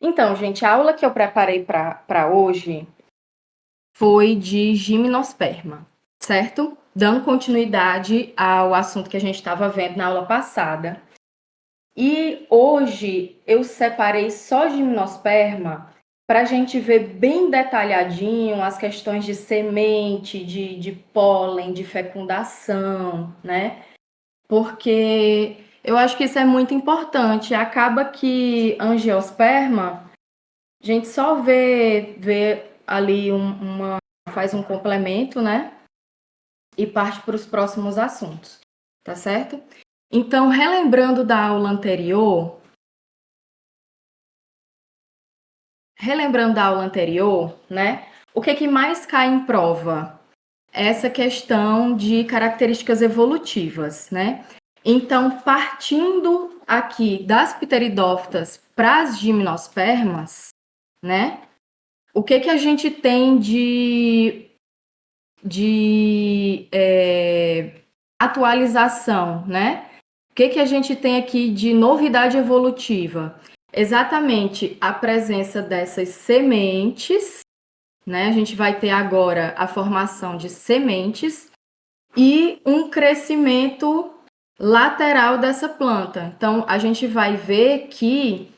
Então, gente, a aula que eu preparei para hoje foi de gimnosperma, certo? Dando continuidade ao assunto que a gente estava vendo na aula passada. E hoje eu separei só gimnosperma para a gente ver bem detalhadinho as questões de semente, de pólen, de fecundação, né? Porque eu acho que isso é muito importante. Acaba que angiosperma, a gente só vê ali faz um complemento, né? E parte para os próximos assuntos, tá certo? Então, relembrando da aula anterior, né? O que mais cai em prova? Essa questão de características evolutivas, né? Então, partindo aqui das pteridófitas para as gimnospermas, né? O que a gente tem de atualização, né? O que a gente tem aqui de novidade evolutiva? Exatamente a presença dessas sementes, né? A gente vai ter agora a formação de sementes e um crescimento lateral dessa planta. Então, a gente vai ver que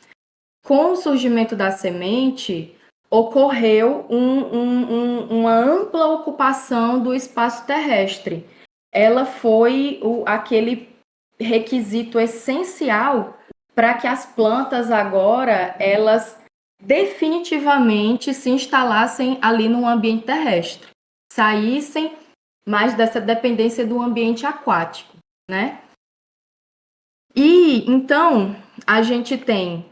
com o surgimento da semente, ocorreu uma ampla ocupação do espaço terrestre. Ela foi aquele requisito essencial para que as plantas agora, elas definitivamente se instalassem ali no ambiente terrestre, saíssem mais dessa dependência do ambiente aquático, né? E, então, a gente tem,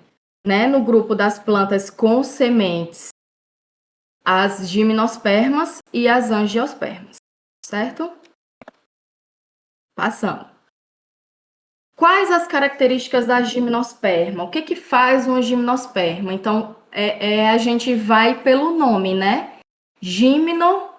né, no grupo das plantas com sementes, as gimnospermas e as angiospermas, certo? Passando. Quais as características da gimnosperma? O que faz uma gimnosperma? Então, a gente vai pelo nome, né? Gimno,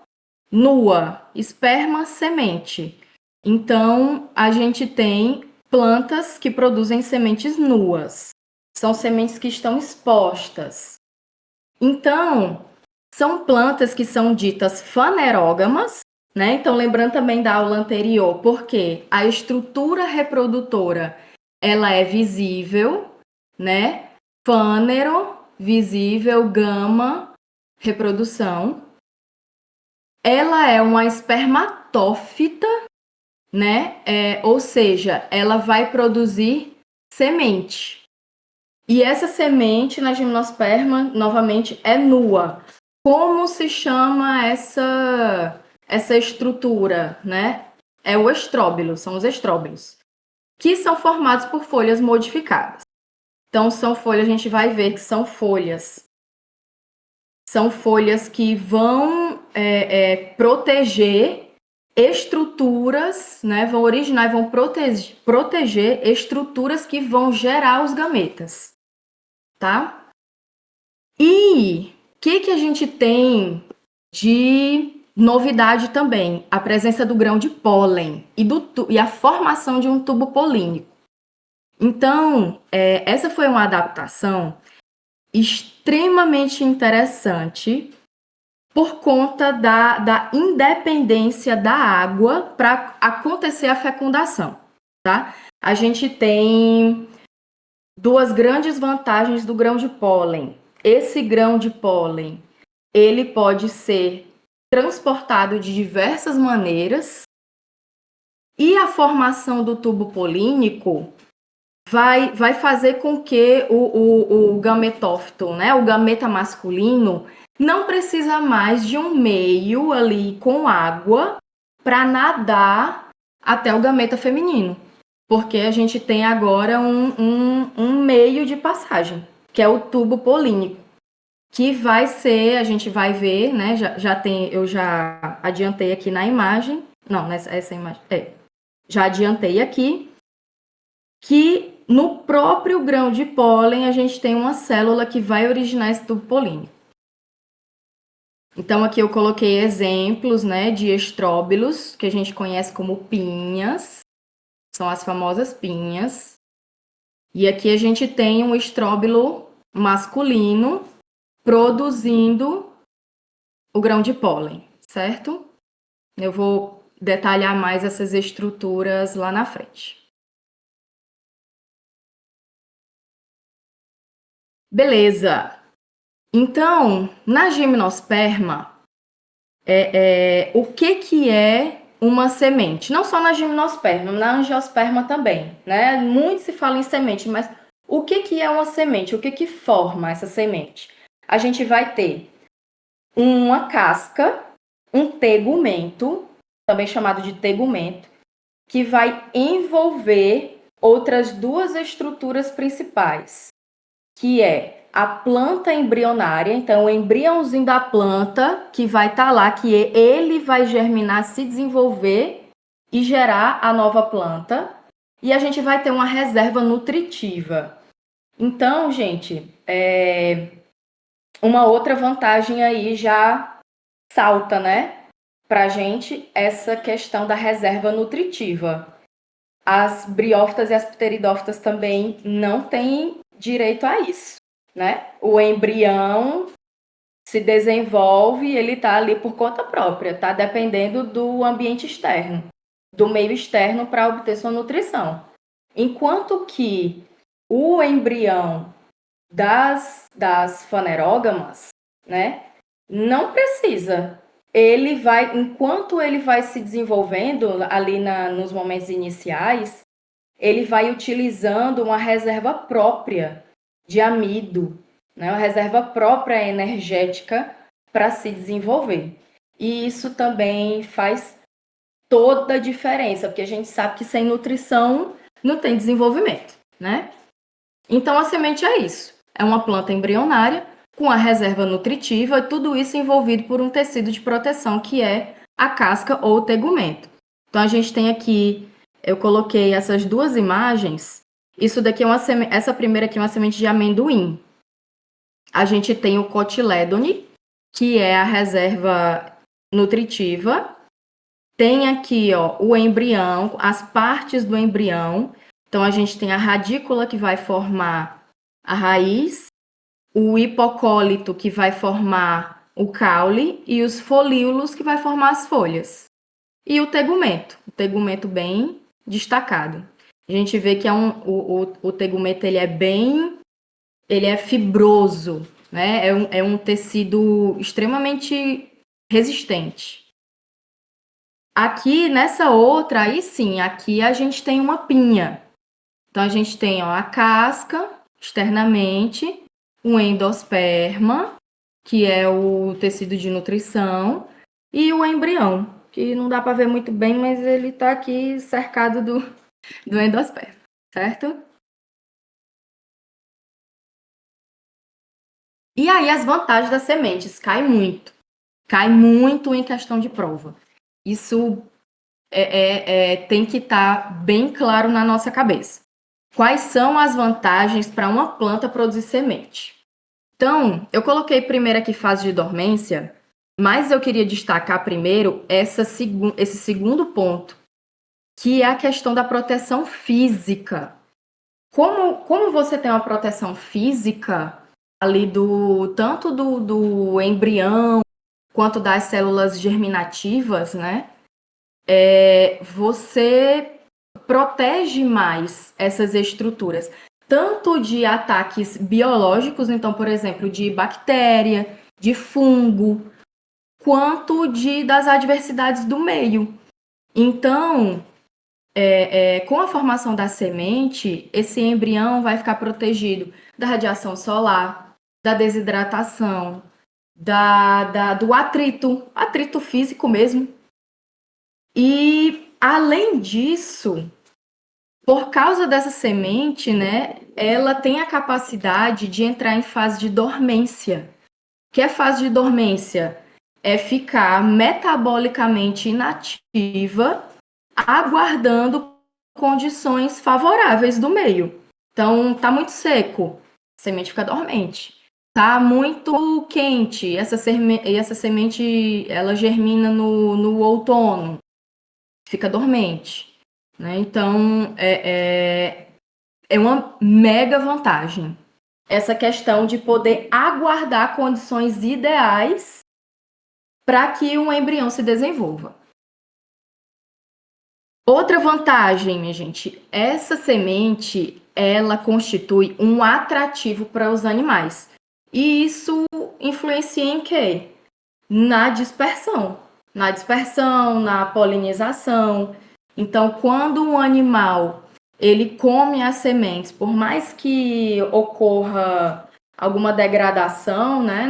nua, esperma, semente. Então, a gente tem plantas que produzem sementes nuas. São sementes que estão expostas. Então, são plantas que são ditas fanerógamas, né? Então, lembrando também da aula anterior, porque a estrutura reprodutora, ela é visível, né? Fânero, visível, gama, reprodução. Ela é uma espermatófita, né? Ou seja, ela vai produzir semente. E essa semente na gimnosperma, novamente, é nua. Como se chama essa estrutura, né? É o estróbilo, são os estróbilos, que são formados por folhas modificadas. Então, são folhas, a gente vai ver que são folhas. São folhas que vão proteger estruturas, né? Vão originar e vão proteger estruturas que vão gerar os gametas, tá? E o que a gente tem de novidade também? A presença do grão de pólen e a formação de um tubo polínico. Então, essa foi uma adaptação extremamente interessante por conta da independência da água para acontecer a fecundação, tá? A gente tem duas grandes vantagens do grão de pólen. Esse grão de pólen, ele pode ser transportado de diversas maneiras e a formação do tubo polínico vai fazer com que o gametófito, né, o gameta masculino, não precisa mais de um meio ali com água para nadar até o gameta feminino, porque a gente tem agora um meio de passagem, que é o tubo polínico, que vai ser, a gente vai ver, né, eu já adiantei aqui na imagem, não, essa imagem, já adiantei aqui, que no próprio grão de pólen a gente tem uma célula que vai originar esse tubo polínico. Então, aqui eu coloquei exemplos, né, de estróbilos, que a gente conhece como pinhas, são as famosas pinhas. E aqui a gente tem um estróbilo, masculino produzindo o grão de pólen, certo? Eu vou detalhar mais essas estruturas lá na frente. Beleza. Então, na gimnosperma, o que é uma semente? Não só na gimnosperma, na angiosperma também, né? Muito se fala em semente, mas o que é uma semente? O que forma essa semente? A gente vai ter uma casca, um tegumento, também chamado de tegumento, que vai envolver outras duas estruturas principais, que é a planta embrionária, então o embriãozinho da planta que vai estar lá, que ele vai germinar, se desenvolver e gerar a nova planta. E a gente vai ter uma reserva nutritiva. Então, gente, uma outra vantagem aí já salta, né? Pra gente, essa questão da reserva nutritiva. As briófitas e as pteridófitas também não têm direito a isso, né? O embrião se desenvolve, ele tá ali por conta própria, tá dependendo do ambiente externo, do meio externo para obter sua nutrição. Enquanto que o embrião das fanerógamas, né, não precisa. Ele vai, enquanto ele vai se desenvolvendo ali nos momentos iniciais, ele vai utilizando uma reserva própria de amido, né, uma reserva própria energética para se desenvolver. E isso também faz toda a diferença, porque a gente sabe que sem nutrição não tem desenvolvimento, né? Então a semente é isso. É uma planta embrionária com a reserva nutritiva, tudo isso envolvido por um tecido de proteção que é a casca ou o tegumento. Então a gente tem aqui, eu coloquei essas duas imagens. Isso daqui é essa primeira aqui é uma semente de amendoim. A gente tem o cotilédone, que é a reserva nutritiva. Tem aqui, ó, o embrião, as partes do embrião. Então a gente tem a radícula que vai formar a raiz, o hipocólito que vai formar o caule e os folíolos que vai formar as folhas. E o tegumento bem destacado. A gente vê que o tegumento ele é fibroso, né? É um tecido extremamente resistente. Aqui nessa outra, aí sim, aqui a gente tem uma pinha. Então a gente tem, ó, a casca externamente, o endosperma, que é o tecido de nutrição, e o embrião, que não dá para ver muito bem, mas ele está aqui cercado do endosperma, certo? E aí as vantagens das sementes cai muito em questão de prova. Isso tem que estar bem claro na nossa cabeça. Quais são as vantagens para uma planta produzir semente? Então, eu coloquei primeiro aqui fase de dormência, mas eu queria destacar primeiro esse segundo ponto, que é a questão da proteção física. Como você tem uma proteção física ali tanto do embrião quanto das células germinativas, né? Você protege mais essas estruturas, tanto de ataques biológicos, então, por exemplo, de bactéria, de fungo, quanto das adversidades do meio. Então, com a formação da semente, esse embrião vai ficar protegido da radiação solar, da desidratação, do atrito físico mesmo. E, além disso, por causa dessa semente, né, ela tem a capacidade de entrar em fase de dormência. O que é fase de dormência? É ficar metabolicamente inativa, aguardando condições favoráveis do meio. Então, tá muito seco, a semente fica dormente. Tá muito quente, essa semente ela germina no outono, fica dormente. Né? Então, é uma mega vantagem. essa questão de poder aguardar condições ideais para que um embrião se desenvolva. Outra vantagem, minha gente, essa semente, ela constitui um atrativo para os animais. E isso influencia em quê? Na dispersão, na polinização. Então, quando um animal ele come as sementes, por mais que ocorra alguma degradação, né,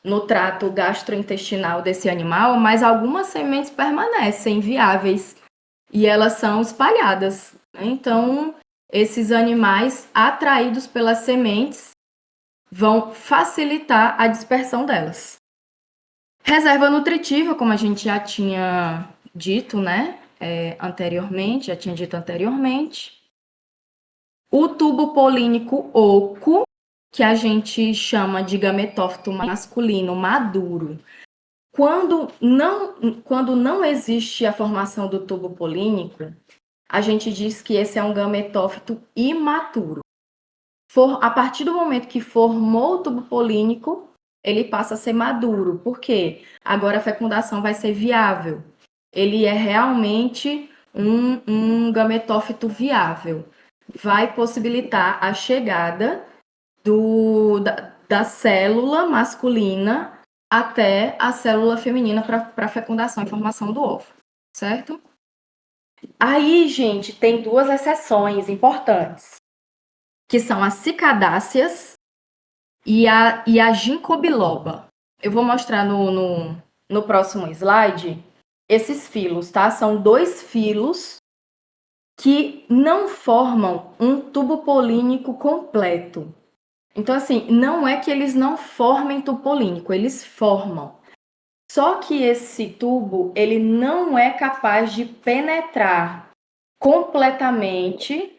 no trato gastrointestinal desse animal, mas algumas sementes permanecem viáveis e elas são espalhadas. Então, esses animais atraídos pelas sementes vão facilitar a dispersão delas. Reserva nutritiva, como a gente já tinha dito, né? Já tinha dito anteriormente. O tubo polínico oco, que a gente chama de gametófito masculino maduro. Quando não existe a formação do tubo polínico, a gente diz que esse é um gametófito imaturo. A partir do momento que formou o tubo polínico, ele passa a ser maduro. Por quê? Agora a fecundação vai ser viável. Ele é realmente um gametófito viável. Vai possibilitar a chegada da célula masculina até a célula feminina para fecundação e formação do ovo, certo? Aí, gente, tem duas exceções importantes, que são as cicadáceas e a ginkgo biloba. Eu vou mostrar no próximo slide esses filos, tá? São 2 filos que não formam um tubo polínico completo. Então, assim, não é que eles não formem tubo polínico, eles formam. Só que esse tubo, ele não é capaz de penetrar completamente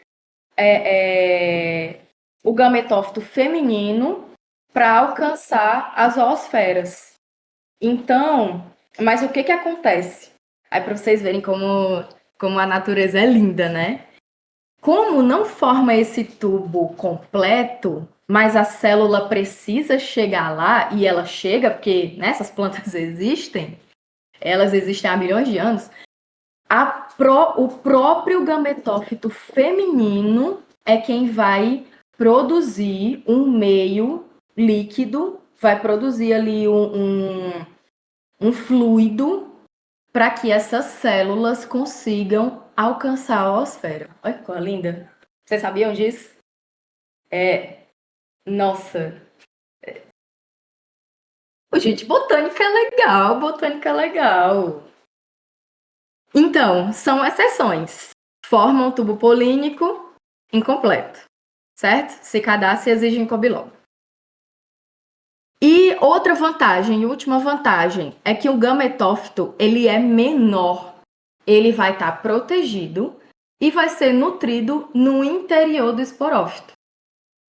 o gametófito feminino para alcançar as zoosferas. Então, mas o que acontece? Aí para vocês verem como a natureza é linda, né? Como não forma esse tubo completo, mas a célula precisa chegar lá, e ela chega, porque essas plantas existem, elas existem há milhões de anos, o próprio gametófito feminino é quem vai produzir um meio líquido, vai produzir ali um fluido para que essas células consigam alcançar a osfera. Olha que coisa linda. Vocês sabiam disso? Nossa. Gente, botânica é legal, botânica é legal. Então, são exceções. Formam um tubo polínico incompleto, certo? Cicadáceas e ginkgo biloba. E outra vantagem, última vantagem, é que o gametófito, ele é menor. Ele vai estar protegido e vai ser nutrido no interior do esporófito.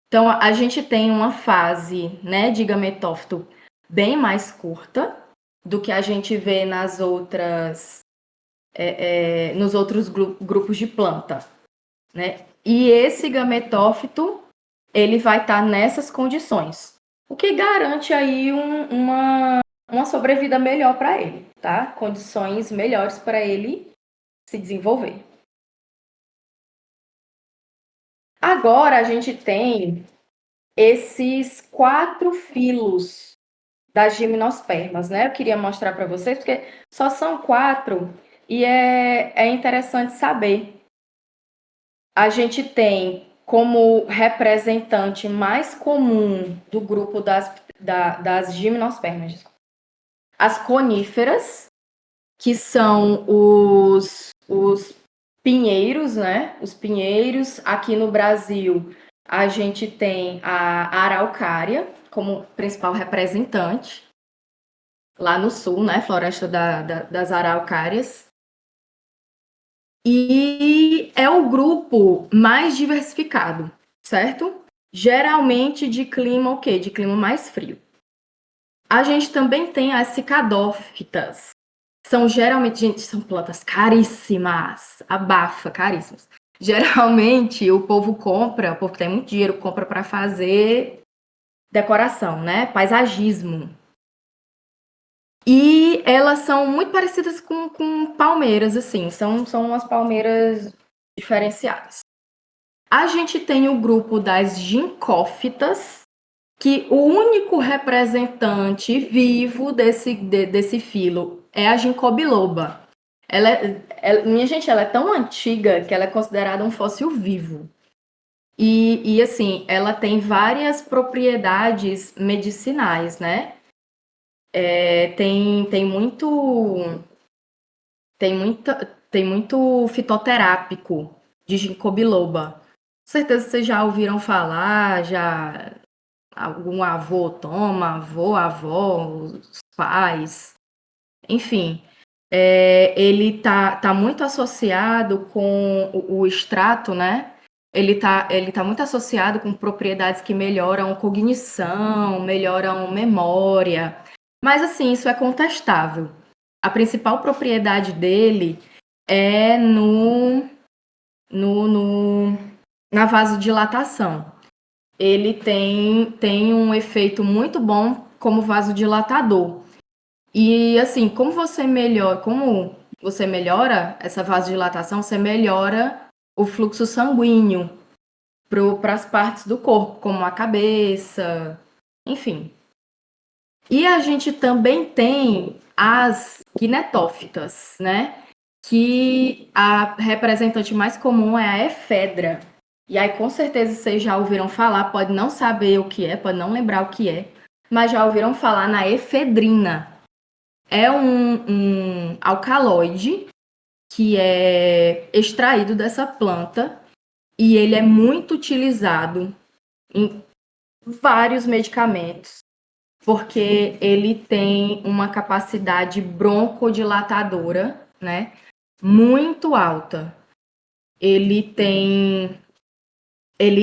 Então, a gente tem uma fase, né, de gametófito bem mais curta do que a gente vê nos outros grupos de planta, né? E esse gametófito, ele vai estar nessas condições, o que garante aí uma sobrevida melhor para ele, tá? Condições melhores para ele se desenvolver. Agora a gente tem esses 4 filos das gimnospermas, né? Eu queria mostrar para vocês, porque só são 4 e é interessante saber. A gente tem como representante mais comum do grupo das gimnospermas, as coníferas, que são os pinheiros, né? Os pinheiros. Aqui no Brasil, a gente tem a araucária como principal representante. Lá no sul, né? Floresta das araucárias. E é o grupo mais diversificado, certo? Geralmente de clima o quê? De clima mais frio. A gente também tem as cicadófitas. São geralmente, gente, são plantas caríssimas, abafa, caríssimas. Geralmente o povo compra, o povo que tem muito dinheiro, compra para fazer decoração, né? Paisagismo. E elas são muito parecidas com palmeiras, assim, são umas palmeiras diferenciadas. A gente tem o grupo das ginkófitas, que o único representante vivo desse filo é a ginkgo biloba. Minha gente, ela é tão antiga que ela é considerada um fóssil vivo. E assim, ela tem várias propriedades medicinais, né? Tem muito fitoterápico de ginkgo biloba. Com certeza vocês já ouviram falar, já algum avô toma, avó, os pais, enfim. Ele tá muito associado com o extrato, né? Ele tá muito associado com propriedades que melhoram cognição, melhoram memória. Mas assim, isso é contestável. A principal propriedade dele é na vasodilatação. Ele tem um efeito muito bom como vasodilatador. E assim, como você melhora essa vasodilatação, você melhora o fluxo sanguíneo para as partes do corpo, como a cabeça, enfim. E a gente também tem as quinetófitas, né? Que a representante mais comum é a efedra. E aí, com certeza, vocês já ouviram falar, pode não saber o que é, pode não lembrar o que é, mas já ouviram falar na efedrina. É um alcaloide que é extraído dessa planta e ele é muito utilizado em vários medicamentos, porque ele tem uma capacidade broncodilatadora, né, muito alta. Ele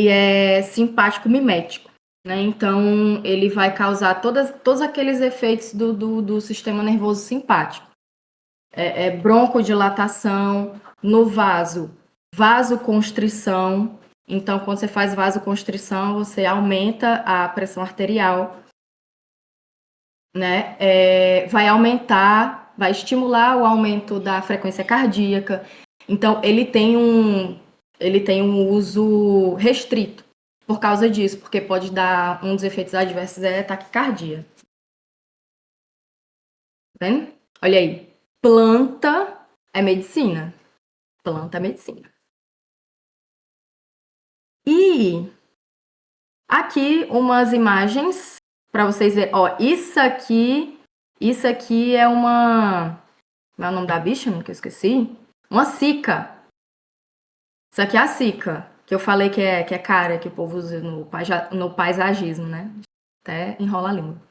é simpático mimético, né? Então ele vai causar todos aqueles efeitos do sistema nervoso simpático. Broncodilatação no vaso, vasoconstrição. Então, quando você faz vasoconstrição, você aumenta a pressão arterial, né? Vai estimular o aumento da frequência cardíaca. Então, ele tem um uso restrito por causa disso, porque pode dar um dos efeitos adversos é taquicardia. Tá vendo? Olha aí. Planta é medicina. Planta é medicina. E aqui umas imagens para vocês verem. Ó, isso aqui é uma. Como é o nome da bicha? Que eu esqueci. Uma cica. Isso aqui é a cica, que eu falei que é cara, que o povo usa no paisagismo, né? Até enrola a língua.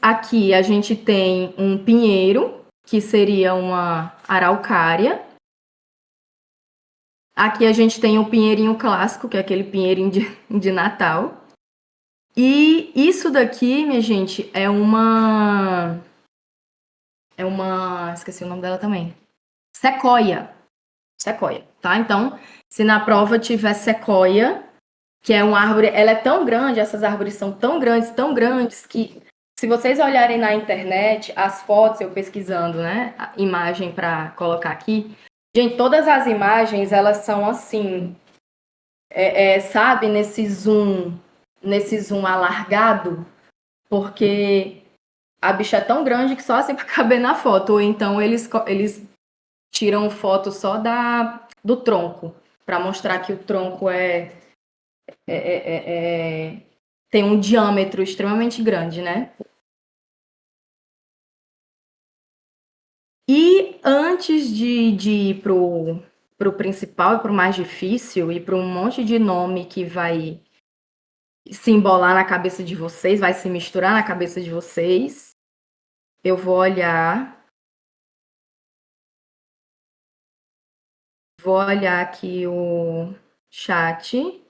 Aqui a gente tem um pinheiro, que seria uma araucária. Aqui a gente tem o pinheirinho clássico, que é aquele pinheirinho de Natal. E isso daqui, minha gente, é uma. Esqueci o nome dela também. Sequoia. Sequoia, tá? Então, se na prova tiver sequoia, que é uma árvore, ela é tão grande, essas árvores são tão grandes, que se vocês olharem na internet, as fotos, eu pesquisando, né, a imagem para colocar aqui, gente, todas as imagens, elas são assim, sabe, nesse zoom alargado, porque a bicha é tão grande que só assim para caber na foto, ou então eles tiram foto só do tronco, para mostrar que o tronco tem um diâmetro extremamente grande, né? E antes de ir pro principal e pro mais difícil, e para um monte de nome que vai se embolar na cabeça de vocês, vai se misturar na cabeça de vocês, eu vou olhar aqui o chat,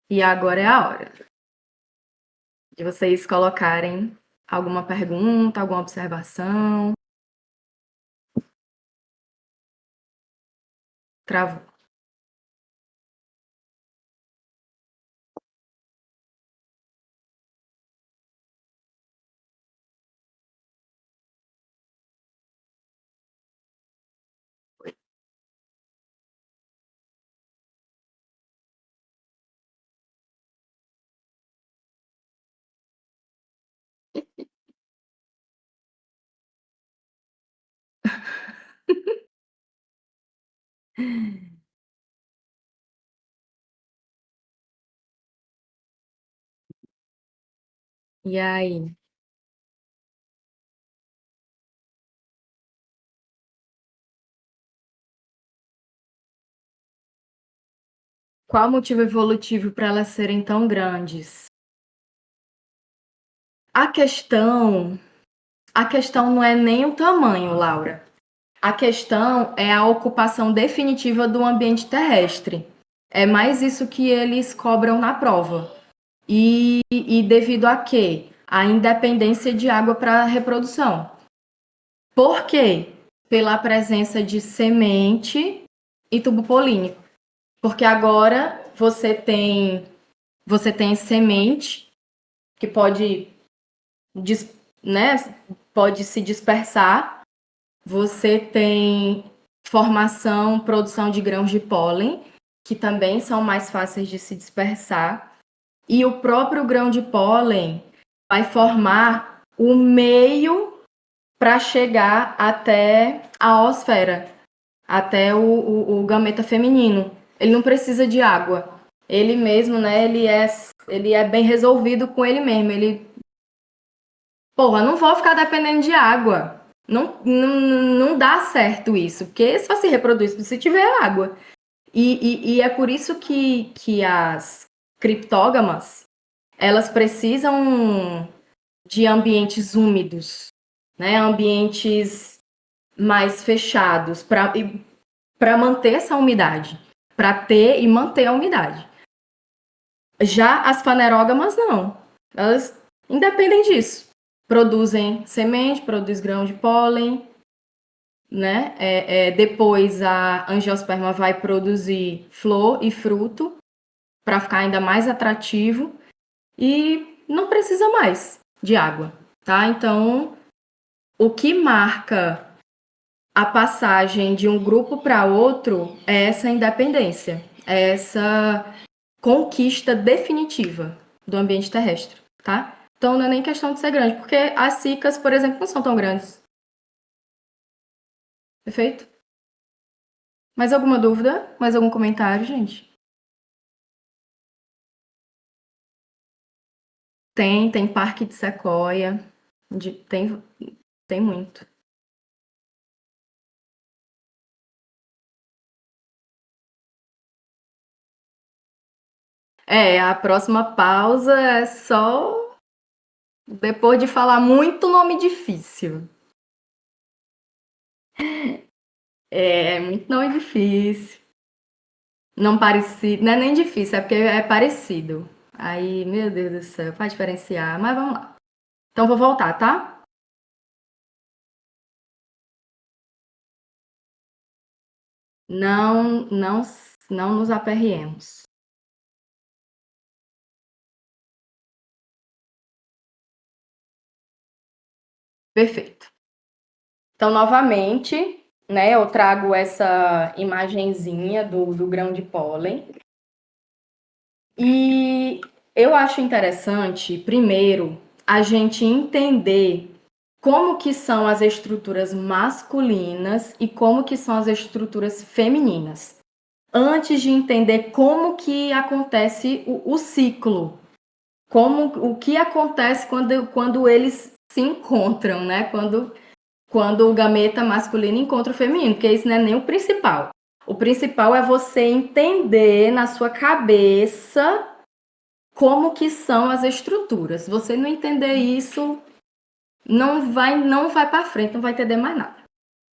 e agora é a hora de vocês colocarem alguma pergunta, alguma observação. Travou. E aí? Qual o motivo evolutivo para elas serem tão grandes? A questão, a questão não é nem o tamanho, Laura. A questão é a ocupação definitiva do ambiente terrestre. É mais isso que eles cobram na prova. E devido a quê? A independência de água para reprodução. Por quê? Pela presença de semente e tubo polínico. Porque agora você tem semente que pode, né, pode se dispersar. Você tem formação, produção de grãos de pólen, que também são mais fáceis de se dispersar. E o próprio grão de pólen vai formar o meio para chegar até a oosfera, até o gameta feminino. Ele não precisa de água. Ele mesmo, né, ele é bem resolvido com ele mesmo. Porra, não vou ficar dependendo de água. Não dá certo isso, porque só se reproduz se tiver água. E é por isso que as criptógamas, elas precisam de ambientes úmidos, né? Ambientes mais fechados para manter essa umidade, para ter e manter a umidade. Já as fanerógamas não, elas independem disso. Produzem semente, produz grão de pólen, né? Depois a angiosperma vai produzir flor e fruto para ficar ainda mais atrativo e não precisa mais de água, tá? Então, o que marca a passagem de um grupo para outro é essa independência, é essa conquista definitiva do ambiente terrestre, tá? Então não é nem questão de ser grande, porque as cicas, por exemplo, não são tão grandes. Perfeito? Mais alguma dúvida? Mais algum comentário, gente? Tem parque de sequoia, tem muito. A próxima pausa é só depois de falar muito nome difícil. Muito nome difícil. Não parecido, não é nem difícil, é porque é parecido. Aí, meu Deus do céu, para diferenciar, mas vamos lá. Então vou voltar, tá? Não, não, não nos aperriemos. Perfeito. Então, novamente, né, eu trago essa imagenzinha do grão de pólen. E eu acho interessante, primeiro, a gente entender como que são as estruturas masculinas e como que são as estruturas femininas, antes de entender como que acontece o ciclo, o que acontece quando eles se encontram, né? Quando o gameta masculino encontra o feminino, porque isso não é nem o principal. O principal é você entender na sua cabeça como que são as estruturas. Se você não entender isso, não vai para frente, não vai entender mais nada.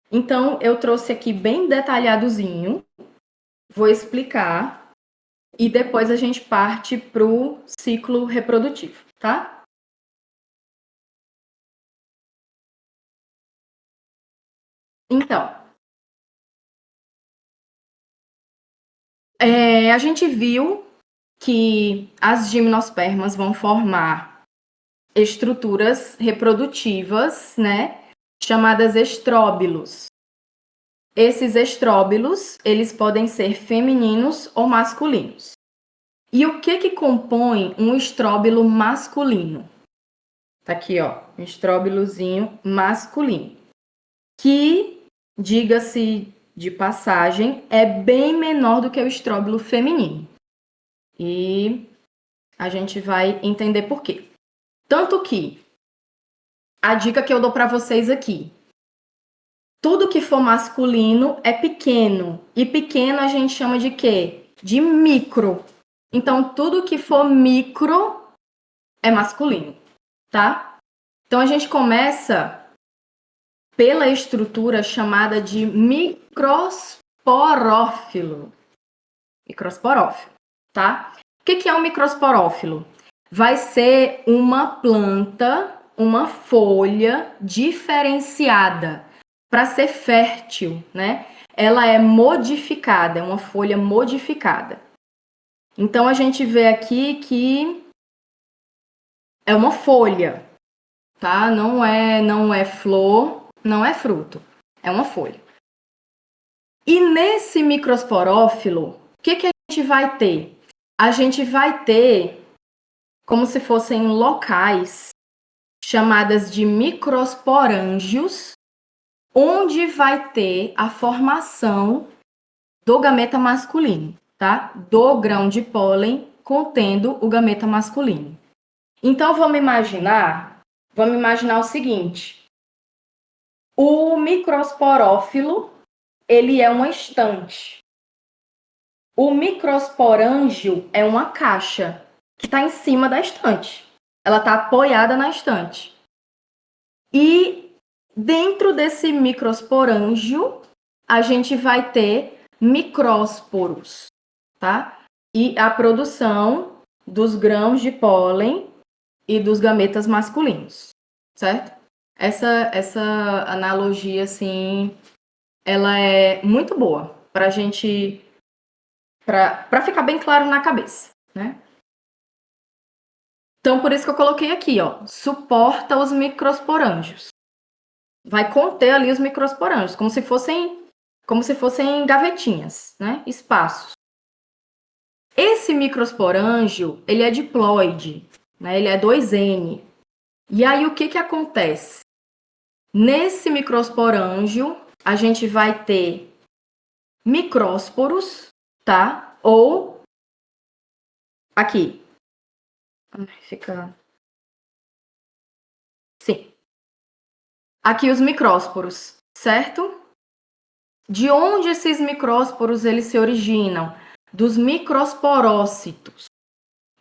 Então, eu trouxe aqui bem detalhadozinho, vou explicar e depois a gente parte para o ciclo reprodutivo, tá? Então, A gente viu que as gimnospermas vão formar estruturas reprodutivas, né, chamadas estróbilos. Esses estróbilos, eles podem ser femininos ou masculinos. E o que compõe um estróbilo masculino? Tá aqui, ó, um estróbilozinho masculino, que, diga-se de passagem, é bem menor do que o estróbilo feminino. E a gente vai entender por quê. Tanto que a dica que eu dou para vocês aqui, tudo que for masculino é pequeno, e pequeno a gente chama de quê? De micro. Então, tudo que for micro é masculino, tá? Então, a gente começa pela estrutura chamada de microsporófilo. Microsporófilo, tá? O que é um microsporófilo? Vai ser uma planta, uma folha diferenciada para ser fértil, né? Ela é modificada, é uma folha modificada. Então, a gente vê aqui que é uma folha, tá? Não é flor, não é fruto, é uma folha. E nesse microsporófilo, o que a gente vai ter? A gente vai ter como se fossem locais chamadas de microsporângios, onde vai ter a formação do gameta masculino, tá? Do grão de pólen contendo o gameta masculino. Então, vamos imaginar o seguinte: o microsporófilo, ele é uma estante. O microsporângio é uma caixa que está em cima da estante. Ela está apoiada na estante. E dentro desse microsporângio, a gente vai ter micrósporos, tá? E a produção dos grãos de pólen e dos gametas masculinos, certo? Essa analogia, assim, ela é muito boa para a gente, para ficar bem claro na cabeça, né? Então, por isso que eu coloquei aqui, ó, suporta os microsporângios. Vai conter ali os microsporângios, como se fossem gavetinhas, né? Espaços. Esse microsporângio, ele é diploide, né? Ele é 2N. E aí, o que acontece? Nesse microsporângio, a gente vai ter micrósporos, tá? Ou aqui. Fica... Sim. Aqui os micrósporos, certo? De onde esses micrósporos eles se originam? Dos microsporócitos.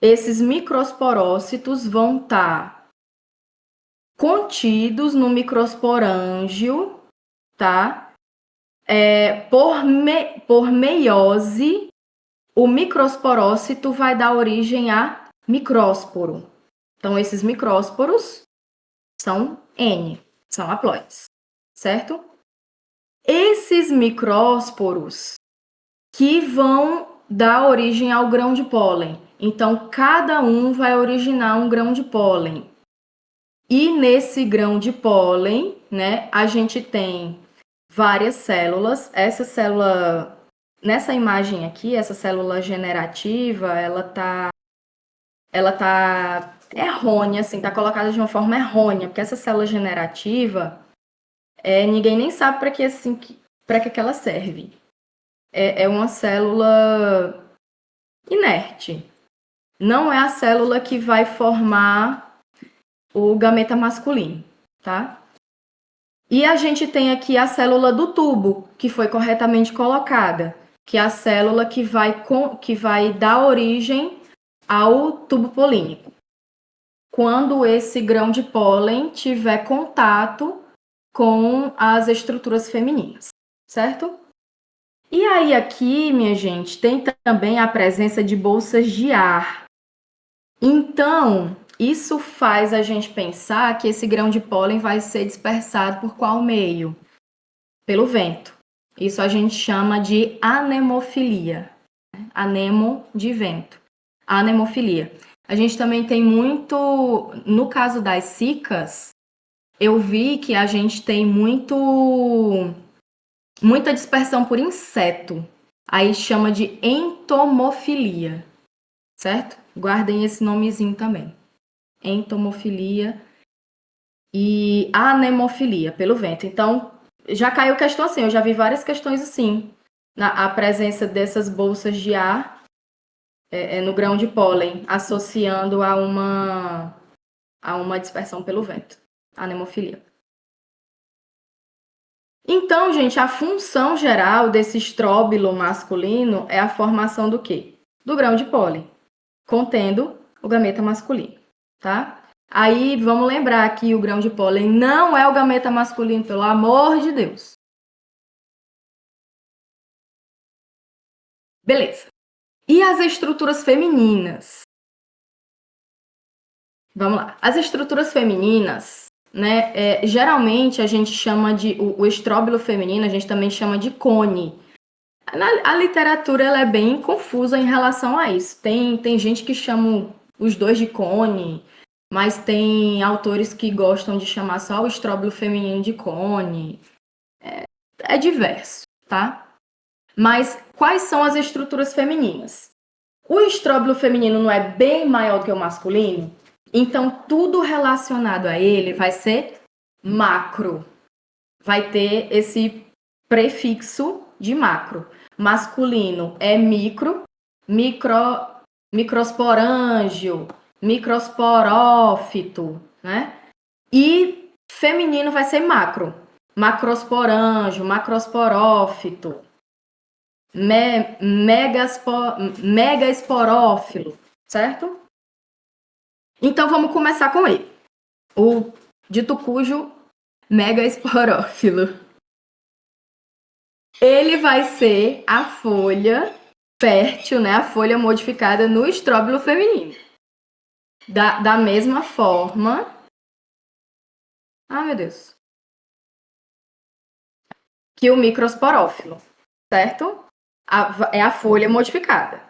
Esses microsporócitos vão estar contidos no microsporângio, tá? Por meiose, o microsporócito vai dar origem a micrósporo. Então, esses micrósporos são N, são haploides, certo? Esses micrósporos que vão dar origem ao grão de pólen. Então, cada um vai originar um grão de pólen. E nesse grão de pólen, né, a gente tem várias células. Essa célula, nessa imagem aqui, essa célula generativa, ela tá errônea, assim, tá colocada de uma forma errônea, porque essa célula generativa, ninguém nem sabe para que ela serve. É uma célula inerte. Não é a célula que vai formar o gameta masculino, tá? E a gente tem aqui a célula do tubo, que foi corretamente colocada, que é a célula que vai dar origem ao tubo polínico. Quando esse grão de pólen tiver contato com as estruturas femininas, certo? E aí aqui, minha gente, tem também a presença de bolsas de ar. Então, isso faz a gente pensar que esse grão de pólen vai ser dispersado por qual meio? Pelo vento. Isso a gente chama de anemofilia. Anemo de vento. A anemofilia. A gente também tem muito, no caso das zicas, eu vi que a gente tem muita dispersão por inseto. Aí chama de entomofilia, certo? Guardem esse nomezinho também. Entomofilia e anemofilia pelo vento. Então, já caiu questão assim, eu já vi várias questões assim, a presença dessas bolsas de ar no grão de pólen, associando a uma dispersão pelo vento, anemofilia. Então, gente, a função geral desse estróbilo masculino é a formação do quê? Do grão de pólen, contendo o gameta masculino, tá? Aí, vamos lembrar que o grão de pólen não é o gameta masculino, pelo amor de Deus. Beleza. E as estruturas femininas? Vamos lá. As estruturas femininas, né? Geralmente a gente chama de o estróbilo feminino, a gente também chama de cone. A literatura ela é bem confusa em relação a isso. Tem gente que chama os dois de cone, mas tem autores que gostam de chamar só o estróbilo feminino de cone. É diverso, tá? Mas quais são as estruturas femininas? O estróbilo feminino não é bem maior do que o masculino? Então, tudo relacionado a ele vai ser macro. Vai ter esse prefixo de macro. Masculino é microsporângio, microsporófito, né? E feminino vai ser macro. Macrosporângio, macrosporófito, megaesporófilo, certo? Então vamos começar com ele. O dito cujo megaesporófilo. Ele vai ser a folha fértil, né? A folha modificada no estróbilo feminino. Da mesma forma. Ah, meu Deus. Que o microsporófilo, certo? É a folha modificada.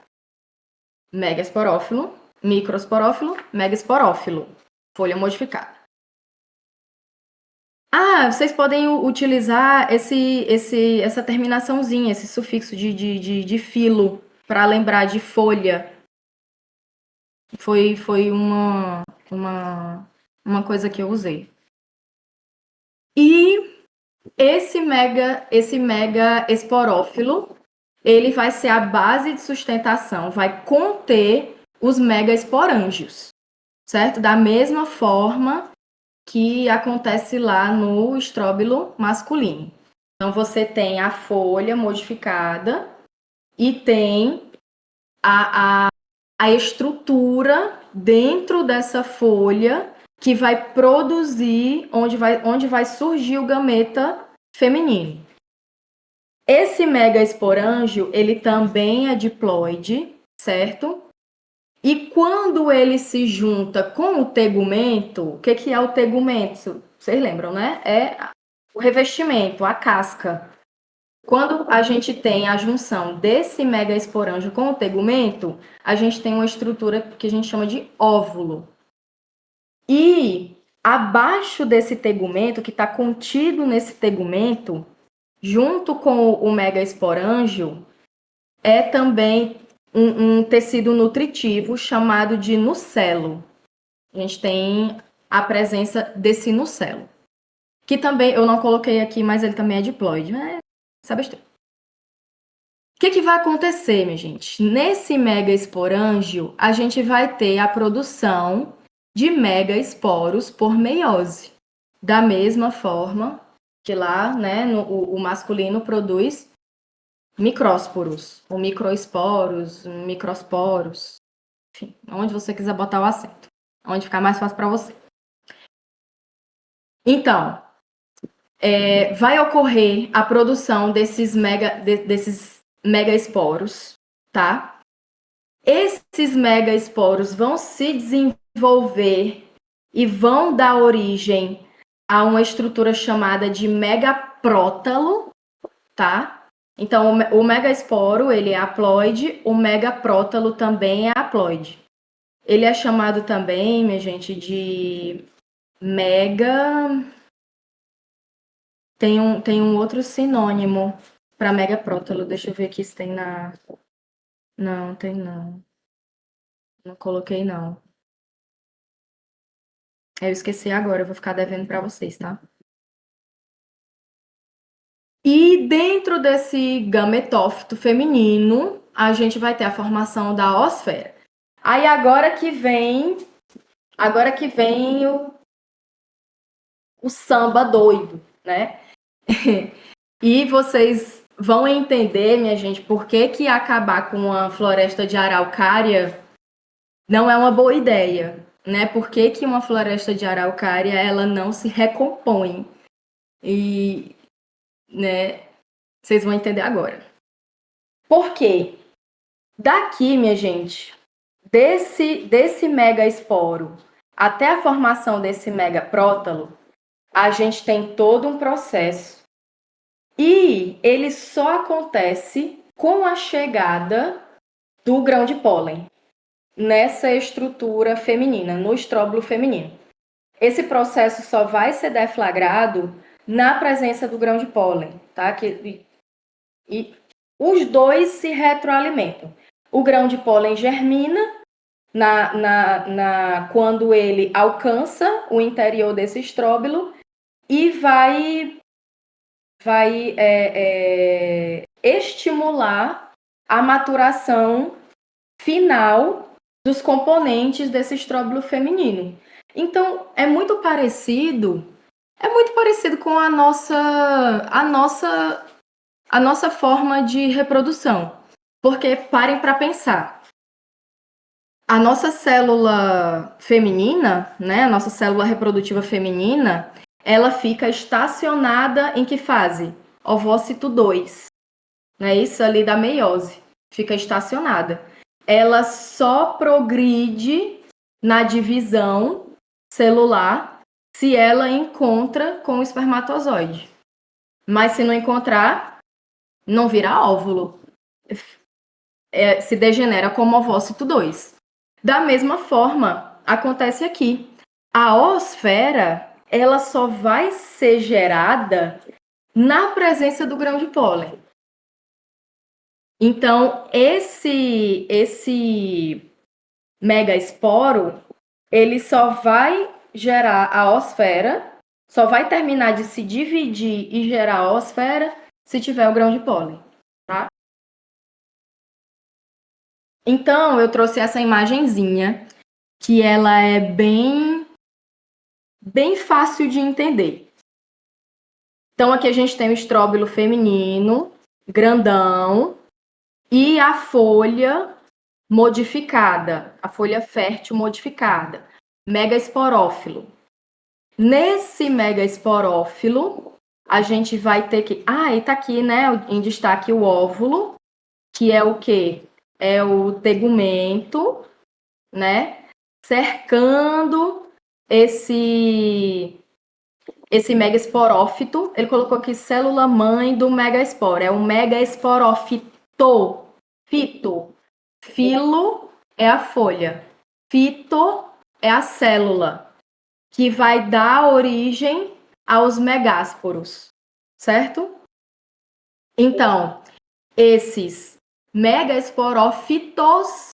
Megaesporófilo, microsporófilo, megaesporófilo. Folha modificada. Ah, vocês podem utilizar essa terminaçãozinha, esse sufixo de filo, para lembrar de folha. Foi uma coisa que eu usei. E esse mega esporófilo, ele vai ser a base de sustentação, vai conter os megaesporângios, certo? Da mesma forma que acontece lá no estróbilo masculino. Então, você tem a folha modificada e tem a estrutura dentro dessa folha que vai produzir, onde vai surgir o gameta feminino. Esse megaesporângio, ele também é diploide, certo? E quando ele se junta com o tegumento, o que é o tegumento? Vocês lembram, né? É o revestimento, a casca. Quando a gente tem a junção desse megaesporângio com o tegumento, a gente tem uma estrutura que a gente chama de óvulo. E abaixo desse tegumento, que está contido nesse tegumento, junto com o megaesporângio, é também um tecido nutritivo chamado de nucelo. A gente tem a presença desse nucelo. Que também, eu não coloquei aqui, mas ele também é diploide. Sabe besteira. O que vai acontecer, minha gente? Nesse megaesporângio, a gente vai ter a produção de megaesporos por meiose. Da mesma forma que lá, né, o masculino produz micrósporos, ou microesporos, microsporos, enfim, onde você quiser botar o acento, onde ficar mais fácil para você. Então, vai ocorrer a produção desses megaesporos, tá? Esses megaesporos vão se desenvolver e vão dar origem a uma estrutura chamada de megaprótalo, tá? Então, o megaesporo, ele é haploide, o megaprótalo também é haploide. Ele é chamado também, minha gente, de mega... Tem um outro sinônimo para megaprótalo. Deixa eu ver aqui se tem na... Não, tem não. Não coloquei, não. Eu esqueci agora, eu vou ficar devendo para vocês, tá? E dentro desse gametófito feminino, a gente vai ter a formação da oosfera. Aí agora que vem o samba doido, né? E vocês vão entender, minha gente, por que que acabar com a floresta de araucária não é uma boa ideia, né? Por que que uma floresta de araucária, ela não se recompõe? E, né, vocês vão entender agora. Por quê? Daqui, minha gente, desse megaesporo até a formação desse megaprótalo, a gente tem todo um processo. E ele só acontece com a chegada do grão de pólen nessa estrutura feminina, no estróbilo feminino. Esse processo só vai ser deflagrado na presença do grão de pólen, tá? E os dois se retroalimentam. O grão de pólen germina quando ele alcança o interior desse estróbilo e vai estimular a maturação final dos componentes desse estróbilo feminino. Então, é muito parecido com a nossa forma de reprodução. Porque parem para pensar. A nossa célula feminina, né, a nossa célula reprodutiva feminina, ela fica estacionada em que fase? Ovócito 2. Não é isso ali da meiose. Fica estacionada. Ela só progride na divisão celular se ela encontra com o espermatozoide. Mas se não encontrar, não vira óvulo. Se degenera como ovócito 2. Da mesma forma, acontece aqui. A oosfera, ela só vai ser gerada na presença do grão de pólen. Então, esse megaesporo, ele só vai gerar a oosfera, só vai terminar de se dividir e gerar a oosfera se tiver o grão de pólen, tá? Então, eu trouxe essa imagenzinha, que ela é bem fácil de entender. Então, aqui a gente tem o estróbilo feminino, grandão, e a folha modificada, a folha fértil modificada, megaesporófilo. Nesse megaesporófilo, a gente vai ter que... e tá aqui, né, em destaque o óvulo, que é o quê? É o tegumento, né, cercando esse megaesporófito. Ele colocou aqui célula mãe do megaesporo, é o megaesporófito. Fito. Filo é a folha. Fito é a célula que vai dar origem aos megásporos, certo? Então, esses megaesporófitos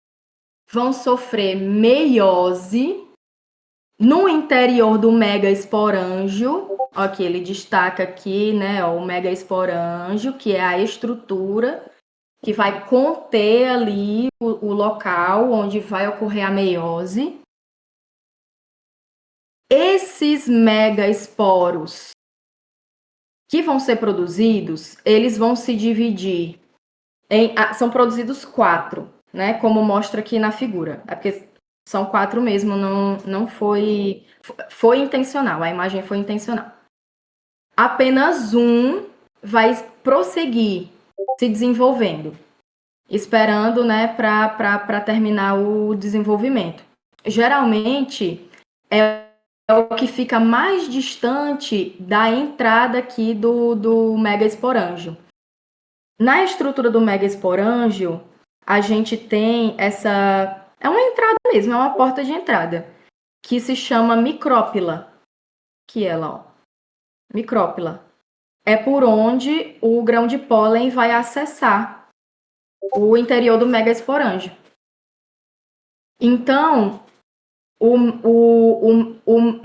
vão sofrer meiose no interior do megaesporângio. Aqui ele destaca aqui, né, o megaesporângio, que é a estrutura que vai conter ali o local onde vai ocorrer a meiose. Esses megaesporos que vão ser produzidos, eles vão se dividir são produzidos 4, né? Como mostra aqui na figura. É porque são 4 mesmo, não foi intencional, a imagem foi intencional. Apenas um vai prosseguir se desenvolvendo, esperando, né, para terminar o desenvolvimento. Geralmente é o que fica mais distante da entrada aqui do megaesporângio. Na estrutura do megaesporângio, a gente tem essa. É uma entrada mesmo, é uma porta de entrada, que se chama micrópila. Que ela, ó. Micrópila. É por onde o grão de pólen vai acessar o interior do megaesporângio. Então, o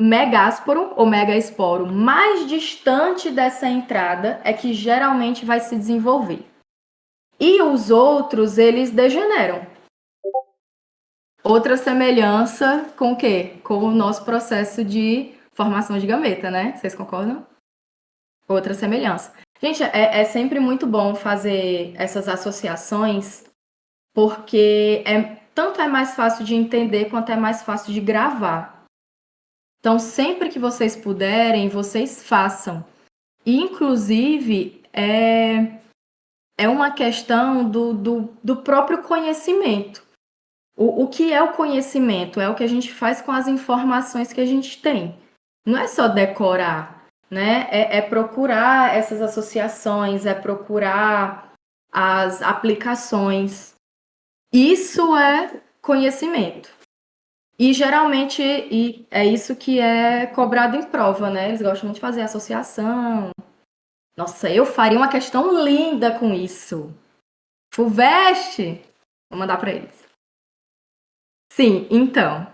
megásporo, ou megaesporo, mais distante dessa entrada é que geralmente vai se desenvolver. E os outros, eles degeneram. Outra semelhança com o quê? Com o nosso processo de formação de gameta, né? Vocês concordam? Outra semelhança. Gente, é sempre muito bom fazer essas associações, porque tanto é mais fácil de entender quanto é mais fácil de gravar. Então, sempre que vocês puderem, vocês façam. E, inclusive, é uma questão do próprio conhecimento. O que é o conhecimento? É o que a gente faz com as informações que a gente tem. Não é só decorar, né? É procurar essas associações, é procurar as aplicações. Isso é conhecimento. E geralmente é isso que é cobrado em prova, né? Eles gostam muito de fazer associação. Nossa, eu faria uma questão linda com isso. FUVEST! Vou mandar para eles. Sim, então,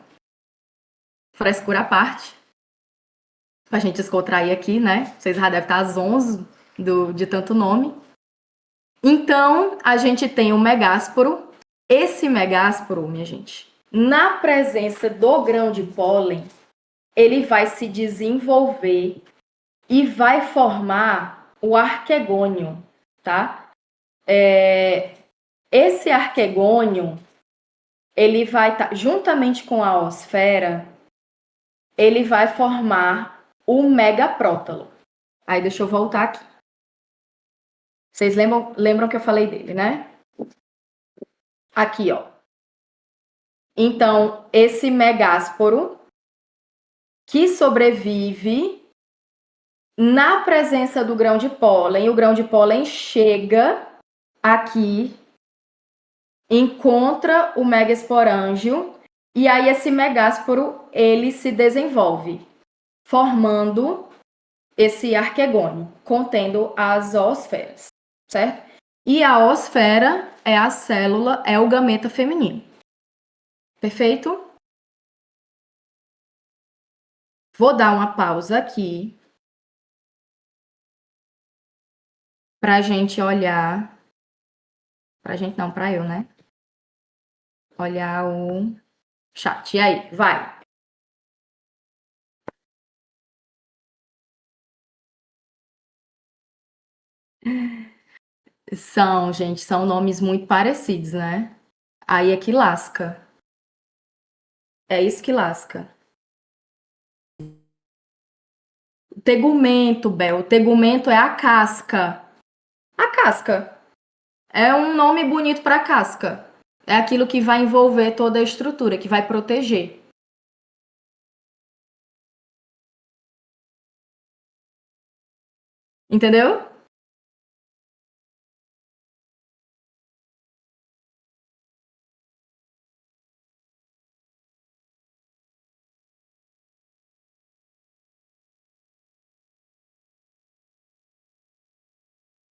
frescura à parte, pra gente descontrair aqui, né? Vocês já devem estar às 11 de tanto nome. Então, a gente tem o megásporo. Esse megásporo, minha gente, na presença do grão de pólen, ele vai se desenvolver e vai formar o arquegônio, tá? Esse arquegônio, ele vai estar, juntamente com a osfera, ele vai formar o megaprótalo. Aí deixa eu voltar aqui. Vocês lembram que eu falei dele, né? Aqui, ó. Então, esse megásporo que sobrevive na presença do grão de pólen, o grão de pólen chega aqui, encontra o megaesporângio e aí esse megásporo ele se desenvolve, formando esse arquegônio, contendo as zoosferas, certo? E a osfera é a célula, é o gameta feminino. Perfeito? Vou dar uma pausa aqui pra gente olhar. Pra gente não, pra eu, né? Olhar o chat. E aí, vai. Gente, são nomes muito parecidos, né? Aí é que lasca. É isso que lasca. Tegumento, Bel. Tegumento é a casca. A casca. É um nome bonito para casca. É aquilo que vai envolver toda a estrutura, que vai proteger. Entendeu?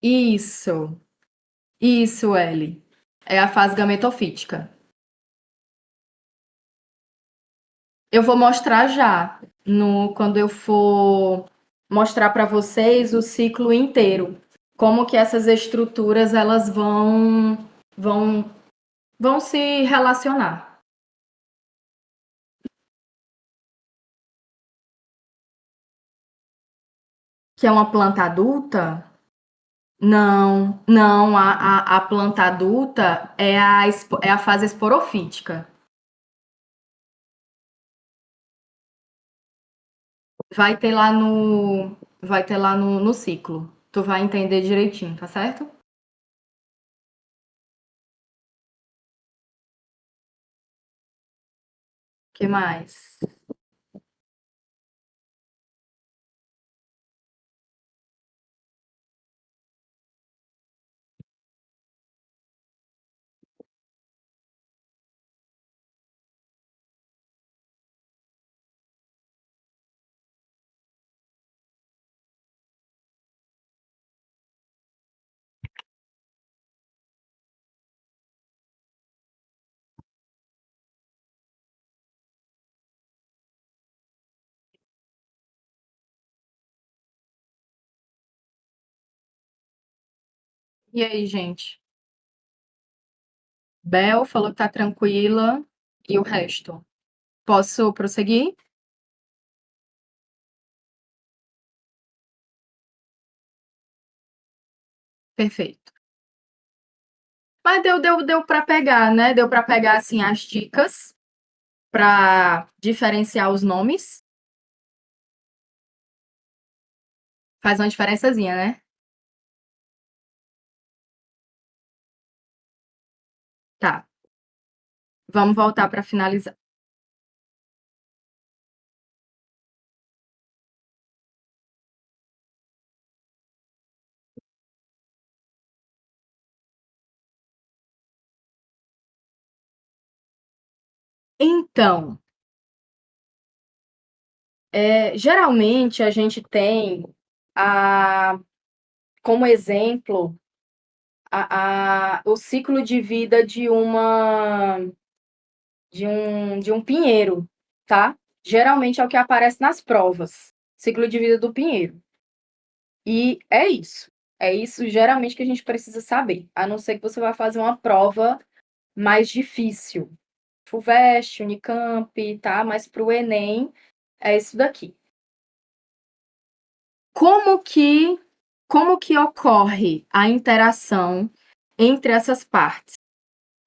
Isso. Isso, Ellie. É a fase gametofítica. Eu vou mostrar já, quando eu for mostrar para vocês o ciclo inteiro, como que essas estruturas elas vão vão se relacionar. Que é uma planta adulta? Não, não, a planta adulta é a fase esporofítica. Vai ter lá no ciclo. Tu vai entender direitinho, tá certo? Que mais? E aí, gente? Bel falou que tá tranquila. E o resto? Posso prosseguir? Perfeito. Mas deu para pegar, né? Deu para pegar, assim, as dicas para diferenciar os nomes. Faz uma diferençazinha, né? Tá. Vamos voltar para finalizar. Então, geralmente a gente tem a, como exemplo o ciclo de vida de um pinheiro, tá? Geralmente é o que aparece nas provas, ciclo de vida do pinheiro. E é isso. É isso geralmente que a gente precisa saber, a não ser que você vá fazer uma prova mais difícil. FUVEST, Unicamp, tá? Mas para o Enem é isso daqui. Como que ocorre a interação entre essas partes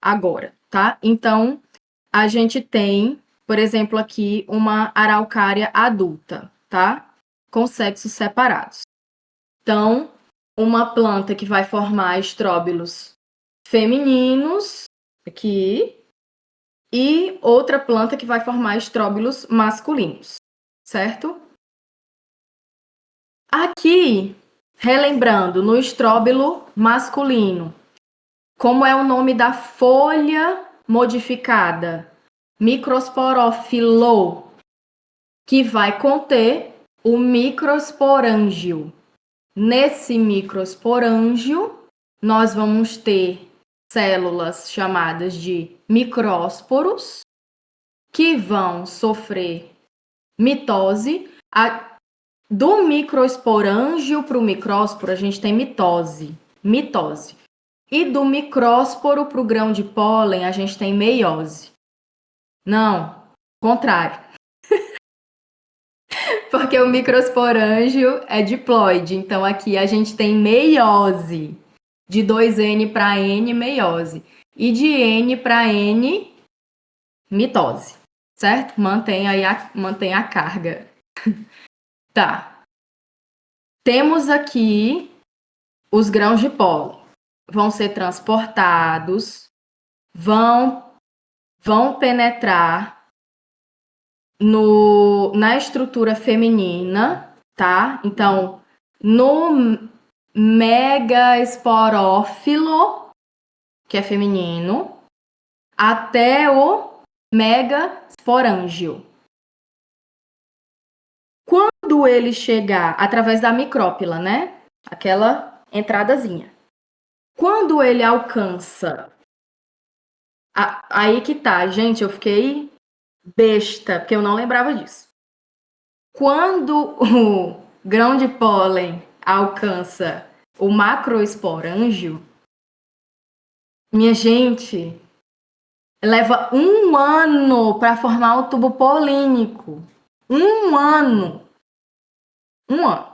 agora, tá? Então, a gente tem, por exemplo, aqui uma araucária adulta, tá? Com sexos separados. Então, uma planta que vai formar estróbilos femininos aqui e outra planta que vai formar estróbilos masculinos, certo? Aqui, relembrando, no estróbilo masculino, como é o nome da folha modificada? Microsporófilo, que vai conter o microsporângio. Nesse microsporângio, nós vamos ter células chamadas de micrósporos, que vão sofrer mitose. Do microesporângio para o micrósporo, a gente tem mitose. Mitose. E do micrósporo para o grão de pólen, a gente tem meiose. Não, contrário. Porque o microsporângio é diploide. Então, aqui a gente tem meiose. De 2N para N, meiose. E de N para N, mitose. Certo? Mantém a carga. Tá. Temos aqui os grãos de pólen. Vão ser transportados, vão penetrar na estrutura feminina, tá? Então, no megaesporófilo, que é feminino, até o megasporângio. Quando ele chegar através da micrópila, né? Aquela entradazinha. Quando ele alcança, aí que tá, gente, eu fiquei besta, porque eu não lembrava disso. Quando o grão de pólen alcança o macroesporângio, minha gente, leva 1 ano para formar o tubo polínico. 1 ano. 1 ano.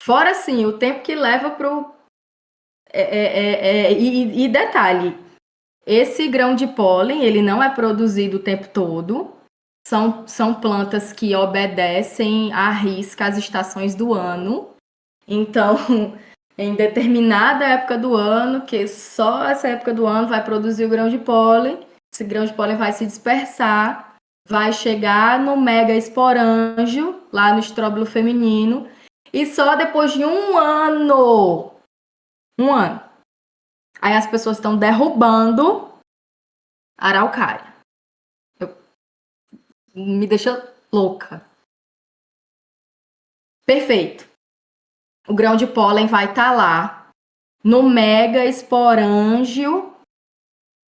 Fora, assim, o tempo que leva pro... E detalhe, esse grão de pólen, ele não é produzido o tempo todo. São plantas que obedecem à risca às estações do ano. Então, em determinada época do ano, que só essa época do ano vai produzir o grão de pólen, esse grão de pólen vai se dispersar, vai chegar no mega esporângio, lá no estróbilo feminino, e só depois de 1 ano, aí as pessoas estão derrubando a araucária. Me deixa louca. Perfeito. O grão de pólen vai estar lá no mega esporângio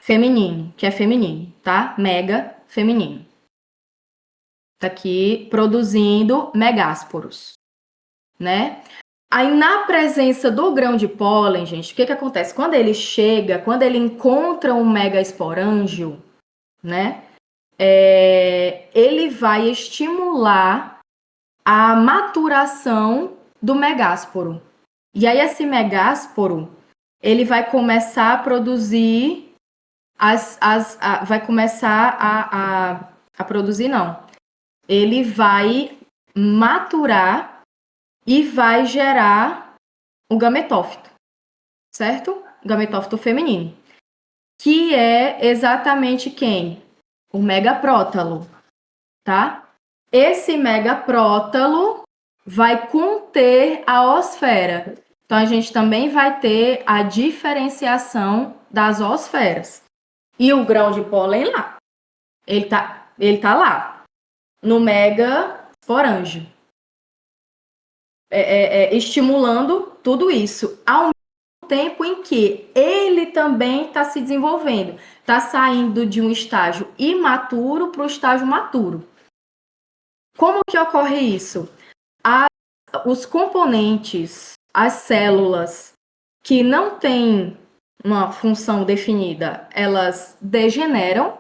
feminino, que é feminino, tá? Mega feminino. Tá aqui produzindo megásporos, né? Aí, na presença do grão de pólen, gente, o que acontece? Quando ele chega, quando ele encontra um megasporângio, né? Ele vai estimular a maturação do megásporo. E aí, esse megásporo, ele vai começar a produzir vai começar a produzir, não. Ele vai maturar e vai gerar o gametófito, certo? O gametófito feminino. Que é exatamente quem? O megaprótalo, tá? Esse megaprótalo vai conter a osfera. Então, a gente também vai ter a diferenciação das osferas. E o grão de pólen lá. Ele tá lá, no megasporângio. Estimulando tudo isso. Ao mesmo tempo em que ele também está se desenvolvendo. Está saindo de um estágio imaturo para o estágio maturo. Como que ocorre isso? Os componentes, as células que não têm uma função definida, elas degeneram.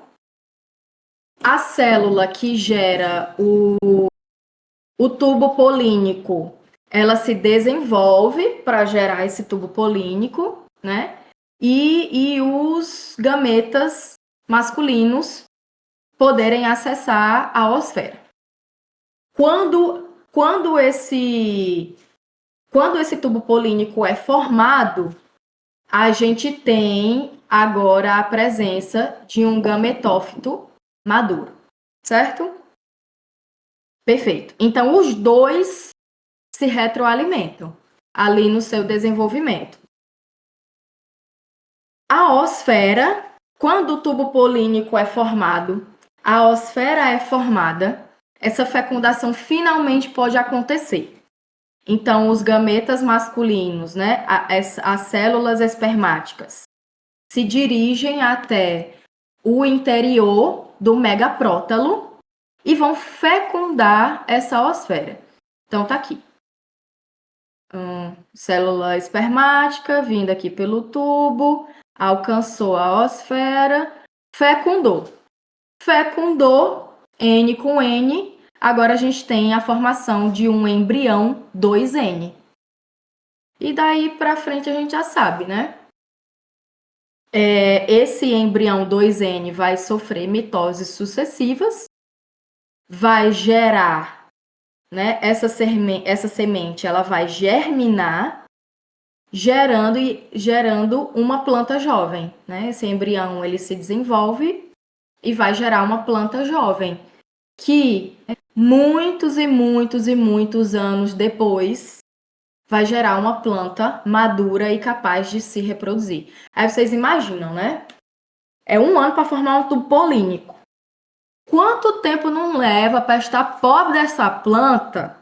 A célula que gera o tubo polínico, ela se desenvolve para gerar esse tubo polínico, né? E os gametas masculinos poderem acessar a osfera. Quando esse tubo polínico é formado, a gente tem agora a presença de um gametófito maduro, certo? Perfeito. Então, os dois se retroalimentam ali no seu desenvolvimento. A osfera, quando o tubo polínico é formado, a osfera é formada, essa fecundação finalmente pode acontecer. Então, os gametas masculinos, né, as células espermáticas, se dirigem até o interior do megaprótalo e vão fecundar essa osfera. Então, tá aqui. Célula espermática vindo aqui pelo tubo, alcançou a osfera, fecundou. Fecundou, N com N, agora a gente tem a formação de um embrião 2N. E daí para frente a gente já sabe, né? Esse embrião 2N vai sofrer mitoses sucessivas, vai gerar, né? Essa semente ela vai germinar, gerando uma planta jovem, né? Esse embrião ele se desenvolve e vai gerar uma planta jovem que muitos e muitos e muitos anos depois vai gerar uma planta madura e capaz de se reproduzir. Aí vocês imaginam, né? É 1 ano para formar um tubo polínico. Quanto tempo não leva para esta pobre dessa planta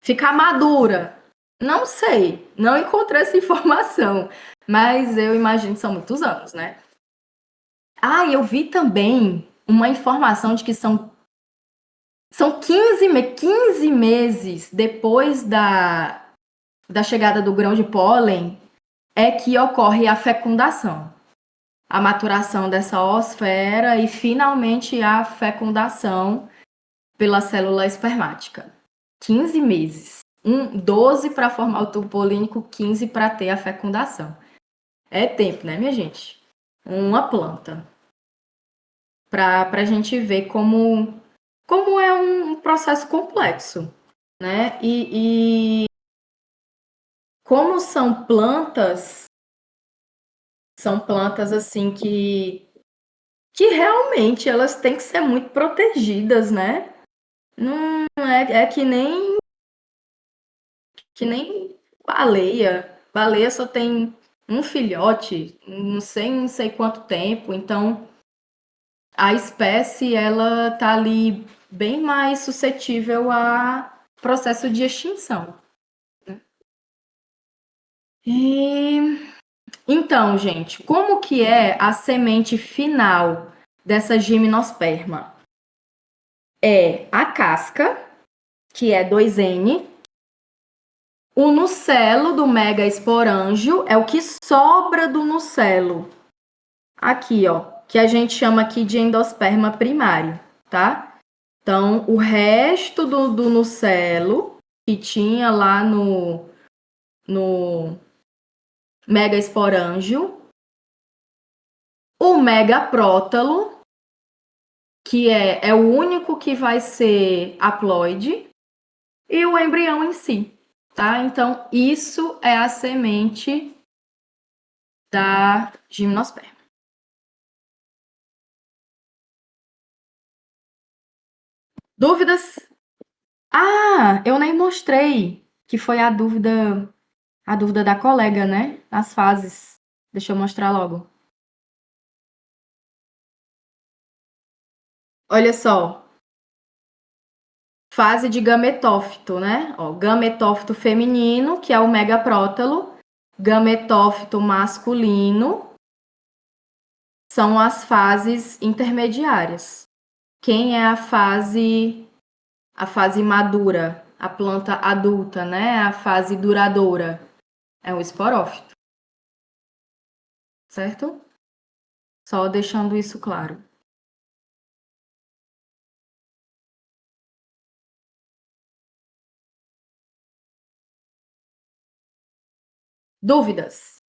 ficar madura? Não sei, não encontrei essa informação, mas eu imagino que são muitos anos, né? Ah, eu vi também uma informação de que são 15 meses depois da chegada do grão de pólen é que ocorre a fecundação, a maturação dessa osfera e finalmente a fecundação pela célula espermática. 15 meses. 12 para formar o tubo polínico, 15 para ter a fecundação. É tempo, né, minha gente? Uma planta. Para a gente ver como é um processo complexo, né? E como são plantas assim que realmente elas têm que ser muito protegidas, né? Não é que nem baleia. Baleia só tem um filhote, não sei quanto tempo, então a espécie ela tá ali bem mais suscetível a processo de extinção. E então, gente, como que é a semente final dessa gimnosperma? É a casca, que é 2N, O nucelo do megaesporângio é o que sobra do nucelo. Aqui, ó, que a gente chama aqui de endosperma primário, tá? Então, o resto do nucelo que tinha lá no megaesporângio, o megaprótalo, que é o único que vai ser haploide, e o embrião em si, tá? Então, isso é a semente da gimnosperma. Dúvidas? Ah, eu nem mostrei, que foi a dúvida da colega, né? As fases. Deixa eu mostrar logo. Olha só, fase de gametófito, né? Ó, gametófito feminino, que é o megaprótalo, gametófito masculino, são as fases intermediárias. Quem é a fase madura, a planta adulta, né? A fase duradoura é o esporófito, certo? Só deixando isso claro. Dúvidas?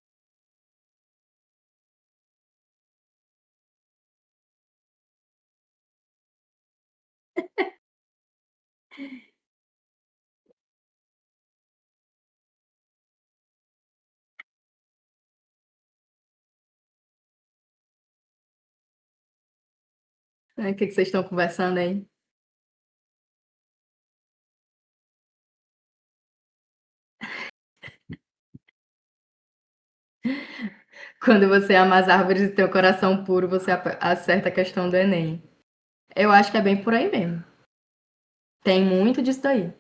O que vocês estão conversando aí? Quando você ama as árvores e tem o coração puro, você acerta a questão do Enem. Eu acho que é bem por aí mesmo. Tem muito disso daí.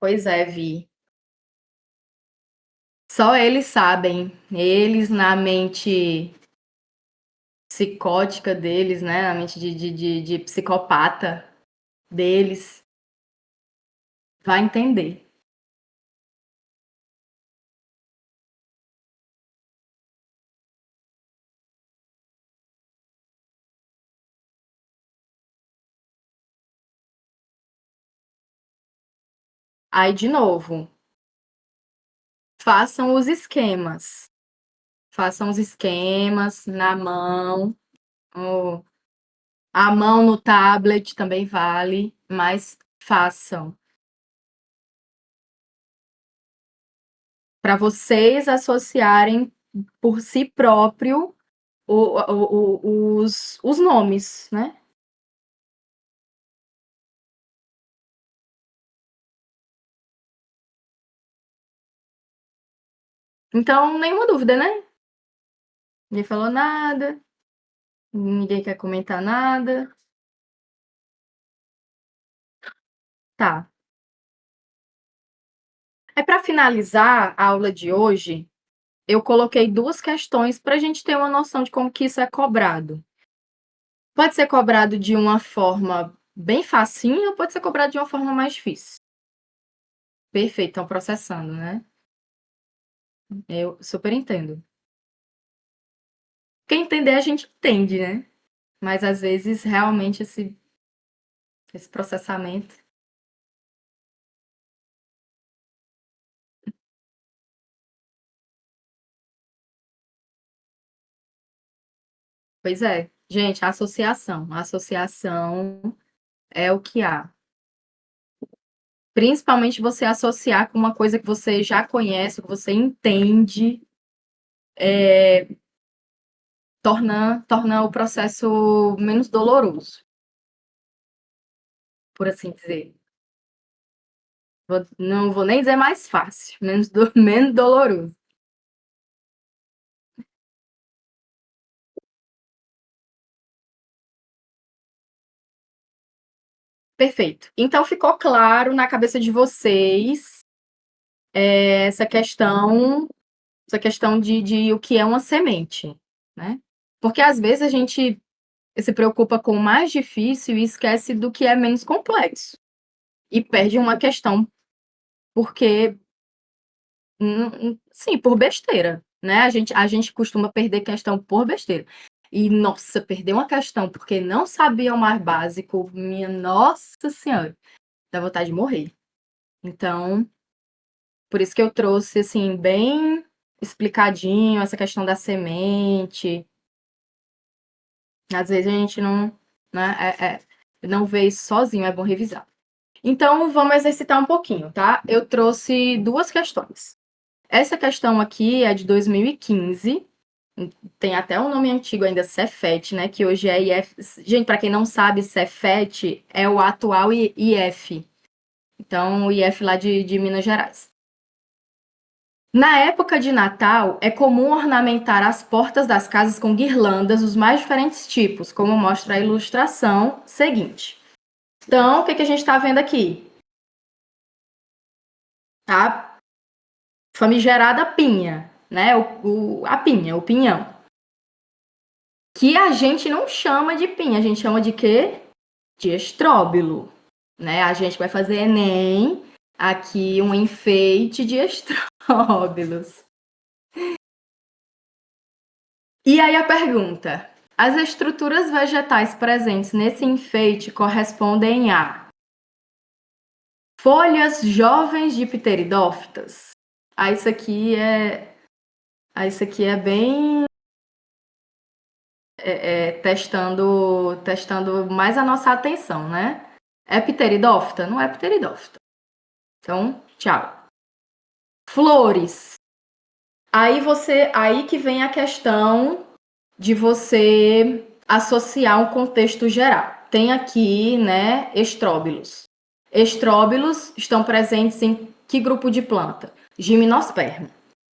Pois é, Vi. Só eles sabem. Eles, na mente psicótica deles, né? Na mente de psicopata deles, vai entender. Aí, de novo, façam os esquemas. Façam os esquemas na mão. Oh, a mão no tablet também vale, mas façam. Para vocês associarem por si próprio os nomes, né? Então, nenhuma dúvida, né? Ninguém falou nada, ninguém quer comentar nada. Tá. É para finalizar a aula de hoje, eu coloquei duas questões para a gente ter uma noção de como que isso é cobrado. Pode ser cobrado de uma forma bem facinho ou pode ser cobrado de uma forma mais difícil. Perfeito, estão processando, né? Eu super entendo. Quem entender, a gente entende, né? Mas às vezes realmente esse processamento. Pois é, gente, associação. Associação é o que há. Principalmente você associar com uma coisa que você já conhece, que você entende, torna o processo menos doloroso, por assim dizer. Não vou nem dizer mais fácil, menos doloroso. Perfeito. Então ficou claro na cabeça de vocês essa questão de o que é uma semente, né? Porque às vezes a gente se preocupa com o mais difícil e esquece do que é menos complexo. E perde uma questão porque, sim, por besteira, né? A gente costuma perder questão por besteira. E, nossa, perder uma questão porque não sabia o mais básico, minha nossa senhora, dá vontade de morrer. Então, por isso que eu trouxe, assim, bem explicadinho essa questão da semente. Às vezes a gente não, né, não vê isso sozinho, é bom revisar. Então, vamos exercitar um pouquinho, tá? Eu trouxe duas questões. Essa questão aqui é de 2015, tem até um nome antigo ainda, Cefet, né? Que hoje é IF. Gente, para quem não sabe, Cefet é o atual IF. Então, o IF lá de Minas Gerais. Na época de Natal, é comum ornamentar as portas das casas com guirlandas dos mais diferentes tipos, como mostra a ilustração seguinte. Então, o que a gente está vendo aqui? A famigerada pinha, né? A pinha, o pinhão. Que a gente não chama de pinha, a gente chama de quê? De estróbilo, né? A gente vai fazer Enem, aqui um enfeite de estróbilos. E aí a pergunta: as estruturas vegetais presentes nesse enfeite correspondem a folhas jovens de pteridófitas? Isso aqui é bem testando mais a nossa atenção, né? É pteridófita? Não é pteridófita. Então, tchau. Flores. Aí que vem a questão de você associar um contexto geral. Tem aqui, né, estróbilos. Estróbilos estão presentes em que grupo de planta? Gimnosperma.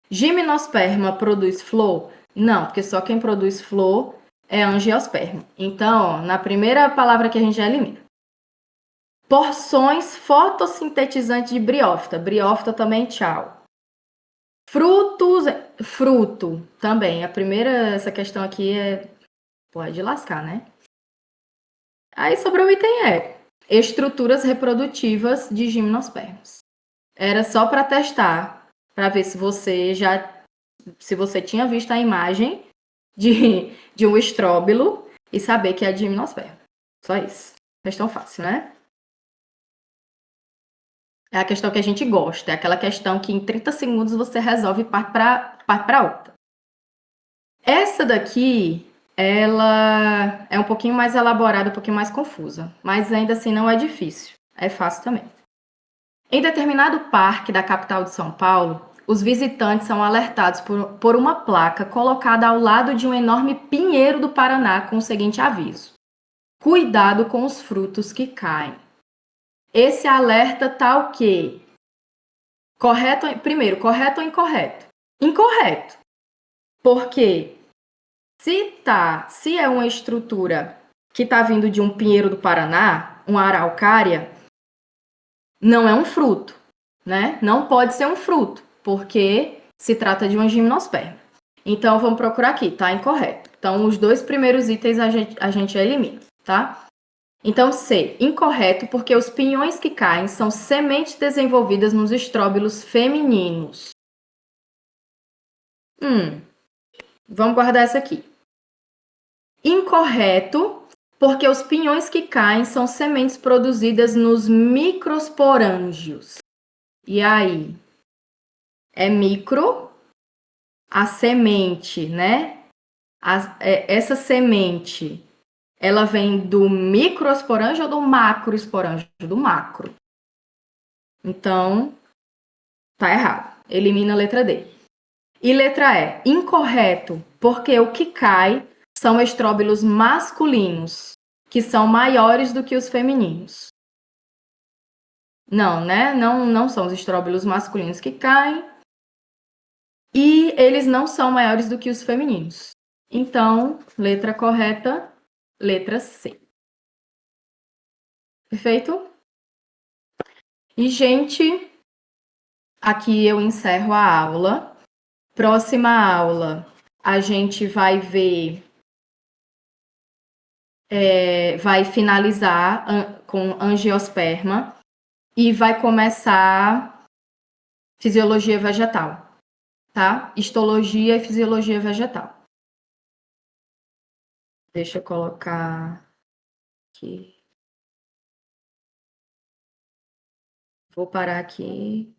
Gimnosperma produz flor? Não, porque só quem produz flor é angiosperma. Então, ó, na primeira palavra que a gente já elimina. Porções fotossintetizantes de briófita. Briófita também, tchau. Frutos, fruto também. A primeira, essa questão aqui pode lascar, né? Aí sobre o item estruturas reprodutivas de gimnospermas. Era só para testar, para ver se você tinha visto a imagem de um estróbilo e saber que é de gimnosperma. Só isso. Questão fácil, né? É a questão que a gente gosta, é aquela questão que em 30 segundos você resolve e parte para outra. Essa daqui, ela é um pouquinho mais elaborada, um pouquinho mais confusa, mas ainda assim não é difícil, é fácil também. Em determinado parque da capital de São Paulo, os visitantes são alertados por uma placa colocada ao lado de um enorme pinheiro do Paraná com o seguinte aviso: cuidado com os frutos que caem. Esse alerta tá o quê? Primeiro, correto ou incorreto? Incorreto. Porque se é uma estrutura que está vindo de um pinheiro do Paraná, uma araucária, não é um fruto, né? Não pode ser um fruto, porque se trata de uma gimnosperma. Então, vamos procurar aqui, tá incorreto. Então, os dois primeiros itens a gente elimina, tá? Então, C, incorreto, porque os pinhões que caem são sementes desenvolvidas nos estróbilos femininos. Vamos guardar essa aqui. Incorreto, porque os pinhões que caem são sementes produzidas nos microsporângios. E aí? É micro, a semente, né? Essa semente, ela vem do microsporângio ou do macrosporângio? Do macro. Então, tá errado. Elimina a letra D. E letra E, incorreto, porque o que cai são estróbilos masculinos, que são maiores do que os femininos. Não, né? Não são os estróbilos masculinos que caem. E eles não são maiores do que os femininos. Então, letra correta, letra C. Perfeito? E, gente, aqui eu encerro a aula. Próxima aula, a gente vai ver, vai finalizar com angiosperma e vai começar fisiologia vegetal, tá? Histologia e fisiologia vegetal. Deixa eu colocar aqui. Vou parar aqui.